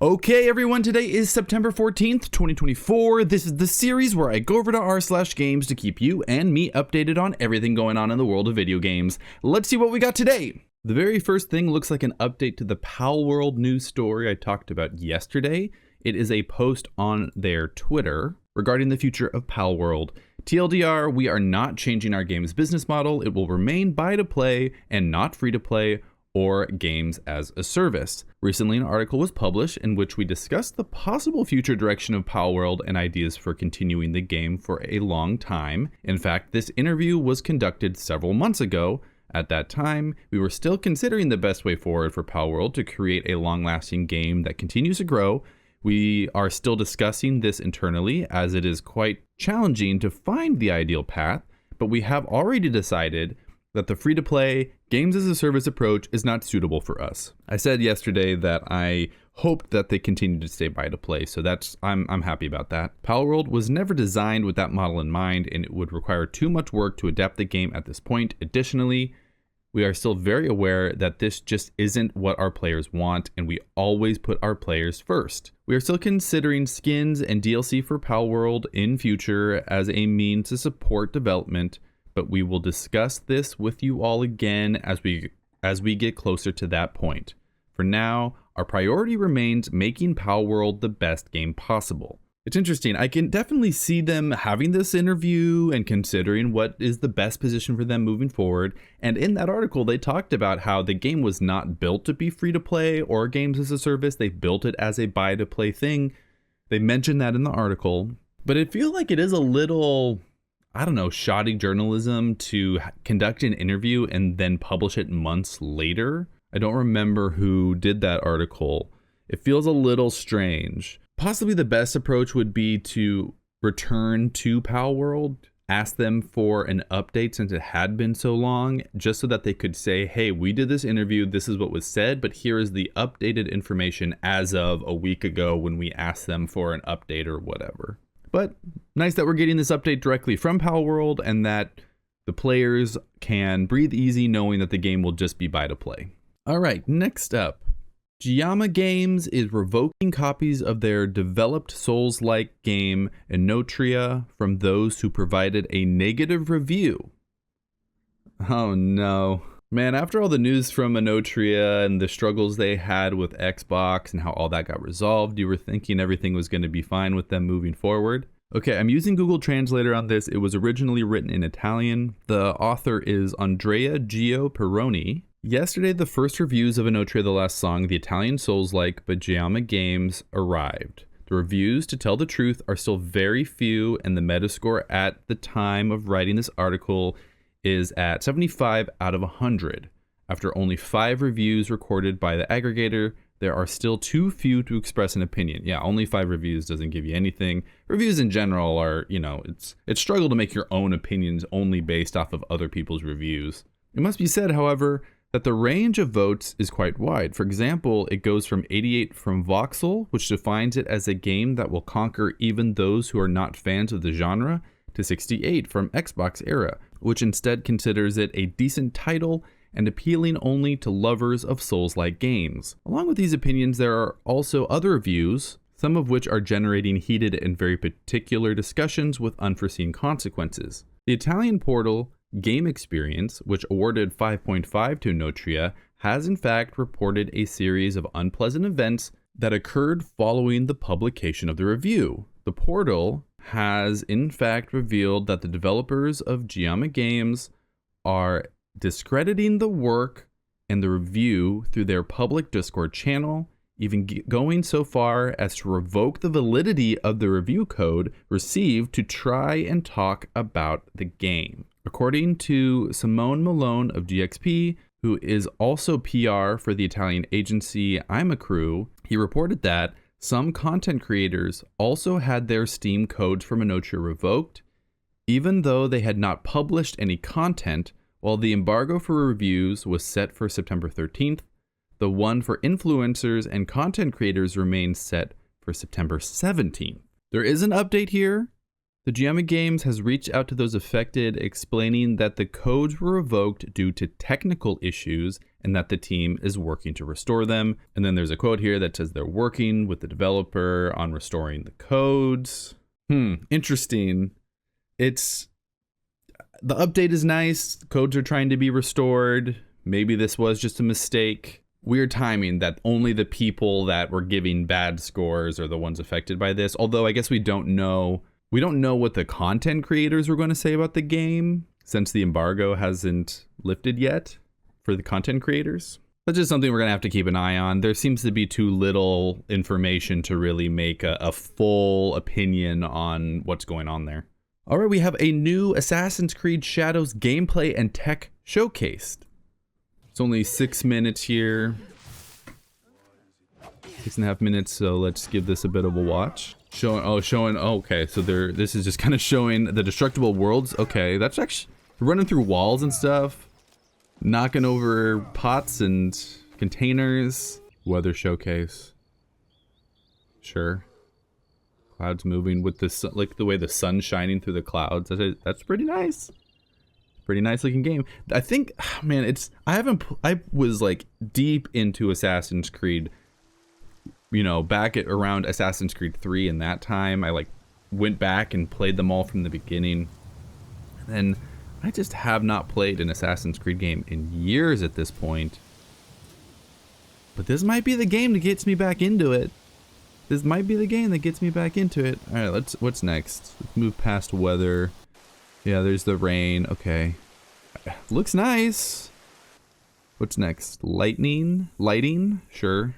Okay, everyone, today is September 14th, 2024. This is the series where I go over to r/games to keep you and me updated on everything going on in the world of video games. Let's see what we got today. The very first thing looks like an update to the Palworld news story I talked about yesterday. It is a post on their Twitter regarding the future of Palworld. TLDR, we are not changing our game's business model. It will remain buy to play and not free to play or games as a service. Recently, an article was published in which we discussed the possible future direction of Palworld and ideas for continuing the game for a long time. In fact, this interview was conducted several months ago. At that time, we were still considering the best way forward for Palworld to create a long-lasting game that continues to grow. We are still discussing this internally, as it is quite challenging to find the ideal path, but we have already decided that the free-to-play, games-as-a-service approach is not suitable for us. I said yesterday that I hoped that they continue to stay buy-to-play, so I'm happy about that. Palworld was never designed with that model in mind, and it would require too much work to adapt the game at this point. Additionally, we are still very aware that this just isn't what our players want, and we always put our players first. We are still considering skins and DLC for Palworld in future as a means to support development, but we will discuss this with you all again as we get closer to that point. For now, our priority remains making Palworld the best game possible. It's interesting, I can definitely see them having this interview and considering what is the best position for them moving forward. And in that article, they talked about how the game was not built to be free to play or games as a service. They built it as a buy to play thing. They mentioned that in the article, but I feel like it is a little, I don't know, shoddy journalism to conduct an interview and then publish it months later. I don't remember who did that article. It feels a little strange. Possibly the best approach would be to return to Palworld, ask them for an update since it had been so long, just so that they could say, hey, we did this interview, this is what was said, but here is the updated information as of a week ago when we asked them for an update or whatever. But nice that we're getting this update directly from Palworld and that the players can breathe easy knowing that the game will just be buy to play. All right, next up. BTayOkay Games is revoking copies of their developed Souls-like game Inotria from those who provided a negative review. Oh no. Man, after all the news from Inotria and the struggles they had with Xbox and how all that got resolved, you were thinking everything was going to be fine with them moving forward. Okay, I'm using Google Translator on this. It was originally written in Italian. The author is Andrea Gio Peroni. Yesterday, the first reviews of Inotria The Last Song, the Italian Souls-like BTayOkay Games, arrived. The reviews, to tell the truth, are still very few, and the Metascore at the time of writing this article is at 75 out of 100. After only 5 reviews recorded by the aggregator, there are still too few to express an opinion. Yeah, only 5 reviews doesn't give you anything. Reviews in general are, it's struggle to make your own opinions only based off of other people's reviews. It must be said, however, that the range of votes is quite wide. For example, it goes from 88 from Voxel, which defines it as a game that will conquer even those who are not fans of the genre, to 68 from Xbox Era, which instead considers it a decent title and appealing only to lovers of Souls-like games. Along with these opinions, there are also other reviews, some of which are generating heated and very particular discussions with unforeseen consequences. The Italian portal Game Experience, which awarded 5.5 to Inotria, has in fact reported a series of unpleasant events that occurred following the publication of the review. The portal has in fact revealed that the developers of BTayOkay Games are discrediting the work and the review through their public Discord channel, even going so far as to revoke the validity of the review code received to try and talk about the game. According to Simone Malone of GXP, who is also PR for the Italian agency I'm a Crew, he reported that some content creators also had their Steam codes from Inotria revoked, even though they had not published any content, while the embargo for reviews was set for September 13th. The one for influencers and content creators remains set for September 17th. There is an update here. The BTayOkay Games has reached out to those affected, explaining that the codes were revoked due to technical issues and that the team is working to restore them. And then there's a quote here that says they're working with the developer on restoring the codes. Interesting. The update is nice. The codes are trying to be restored. Maybe this was just a mistake. Weird timing that only the people that were giving bad scores are the ones affected by this. Although I guess we don't know what the content creators were going to say about the game since the embargo hasn't lifted yet for the content creators. That's just something we're going to have to keep an eye on. There seems to be too little information to really make a full opinion on what's going on there. All right, we have a new Assassin's Creed Shadows gameplay and tech showcased. It's only 6 minutes here. 6.5 minutes, so let's give this a bit of a watch. Okay, so this is just kind of showing the destructible worlds. Okay, that's actually running through walls and stuff, knocking over pots and containers. Weather showcase. Sure. Clouds moving with the sun, like the way the sun's shining through the clouds. That's pretty nice. Pretty nice looking game. I think, man, I was like deep into Assassin's Creed, you know, back at around Assassin's Creed 3 in that time. I like went back and played them all from the beginning. And I just have not played an Assassin's Creed game in years at this point. But this might be the game that gets me back into it. This might be the game that gets me back into it. All right, what's next? Let's move past weather. Yeah, there's the rain. Okay. Looks nice. What's next? Lighting? Sure.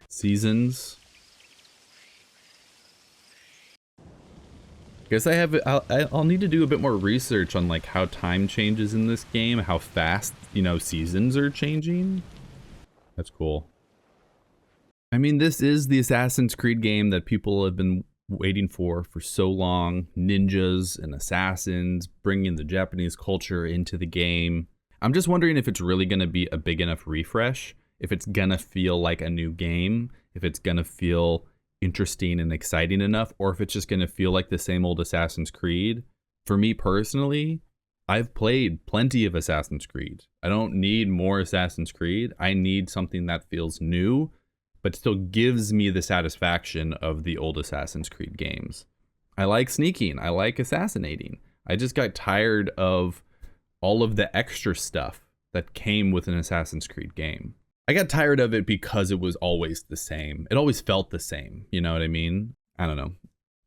Seasons. Guess I'll need to do a bit more research on like how time changes in this game, how fast, you know, seasons are changing. That's cool. I mean, this is the Assassin's Creed game that people have been waiting for so long. Ninjas and assassins, bringing the Japanese culture into the game. I'm just wondering if it's really going to be a big enough refresh, if it's going to feel like a new game, if it's going to feel interesting and exciting enough, or if it's just going to feel like the same old Assassin's Creed. For me personally, I've played plenty of Assassin's Creed. I don't need more Assassin's Creed. I need something that feels new, but still gives me the satisfaction of the old Assassin's Creed games. I like sneaking. I like assassinating. I just got tired of all of the extra stuff that came with an Assassin's Creed game. I got tired of it because it was always the same. It always felt the same. You know what I mean? I don't know.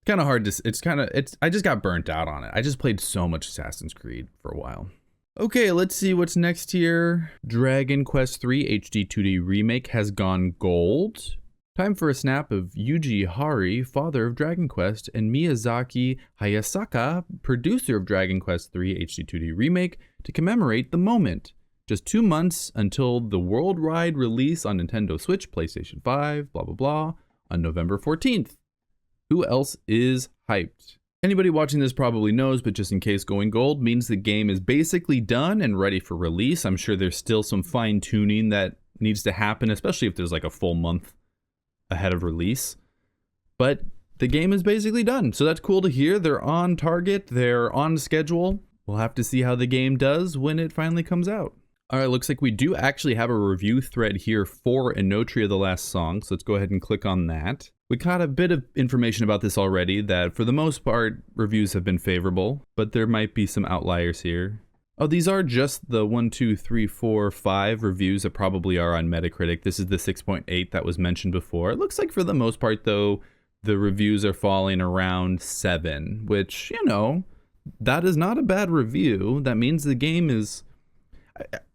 Kind of hard to, I just got burnt out on it. I just played so much Assassin's Creed for a while. Okay, let's see what's next here. Dragon Quest III HD 2D Remake has gone gold. Time for a snap of Yuji Horii, father of Dragon Quest, and Miyazaki Hayasaka, producer of Dragon Quest III HD 2D Remake, to commemorate the moment. Just 2 months until the worldwide release on Nintendo Switch, PlayStation 5, blah, blah, blah, on November 14th. Who else is hyped? Anybody watching this probably knows, but just in case, going gold means the game is basically done and ready for release. I'm sure there's still some fine tuning that needs to happen, especially if there's like a full month ahead of release. But the game is basically done. So that's cool to hear. They're on target. They're on schedule. We'll have to see how the game does when it finally comes out. All right, looks like we do actually have a review thread here for Enotria the Last Song, so let's go ahead and click on that. We got a bit of information about this already, that for the most part, reviews have been favorable, but there might be some outliers here. Oh, these are just the 1, 2, 3, 4, 5 reviews that probably are on Metacritic. This is the 6.8 that was mentioned before. It looks like for the most part, though, the reviews are falling around 7, which, you know, that is not a bad review. That means the game is...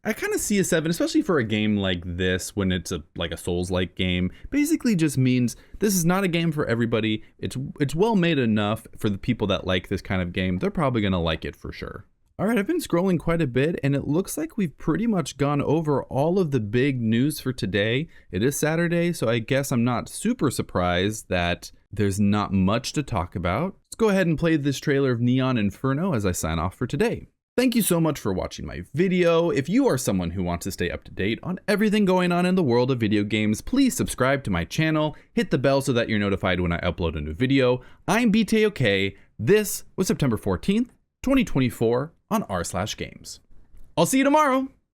I kind of see a 7, especially for a game like this, when it's like a Souls-like game. Basically just means this is not a game for everybody. It's well made enough for the people that like this kind of game. They're probably going to like it for sure. All right, I've been scrolling quite a bit, and it looks like we've pretty much gone over all of the big news for today. It is Saturday, so I guess I'm not super surprised that there's not much to talk about. Let's go ahead and play this trailer of Neon Inferno as I sign off for today. Thank you so much for watching my video. If you are someone who wants to stay up to date on everything going on in the world of video games, please subscribe to my channel, hit the bell so that you're notified when I upload a new video. I'm BTayOkay. This was September 14th, 2024 on r/games. I'll see you tomorrow.